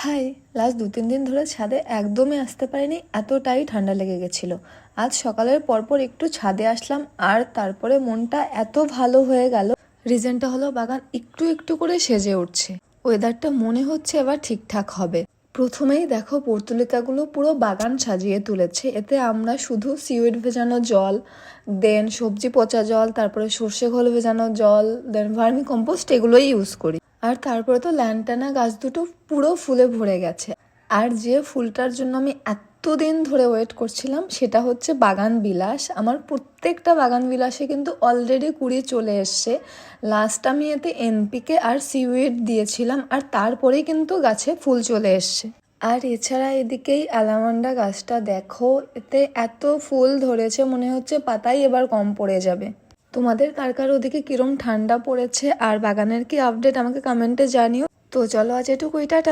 High. Last 2-3 দিন ধরে ছাদে একদমই আসতে পারিনি, এতটাই ঠান্ডা লেগে গেছিলো। আজ সকালের পরপর একটু ছাদে আসলাম আর তারপরে মনটা এত ভালো হয়ে গেল। রিজনটা হলো বাগান একটু একটু করে সেজে উঠছে, ওয়েদারটা মনে হচ্ছে এবার ঠিকঠাক হবে। প্রথমেই দেখো পর্তুলিকাগুলো পুরো বাগান সাজিয়ে তুলেছে। এতে আমরা শুধু সিউইড ভেজানো জল, দেন সবজি পচা জল, তারপরে সর্ষে খোল ভেজানো জল, দেন ভার্মি কম্পোস্ট এগুলোই ইউজ করি। আর তারপরে তো ল্যান্টানা গাছ দুটো পুরো ফুলে ভরে গেছে। আর যে ফুলটার জন্য আমি এতদিন ধরে ওয়েট করছিলাম সেটা হচ্ছে বাগান বিলাস। আমার প্রত্যেকটা বাগান বিলাসে কিন্তু অলরেডি কুড়ি চলে এসছে। লাস্ট আমি এতে এনপিকে আর সিউইড দিয়েছিলাম আর তারপরেই কিন্তু গাছে ফুল চলে এসছে। আর এছাড়া এদিকেই অ্যালামান্ডা গাছটা দেখো, এতে এত ফুল ধরেছে মনে হচ্ছে পাতাই এবার কম পড়ে যাবে। তোমাদের কার কার ওদিকে কিরম ঠান্ডা পড়েছে আর বাগানের কি আপডেট আমাকে কমেন্টে জানিও। তো চলো আজ এটুকুই, টাটা।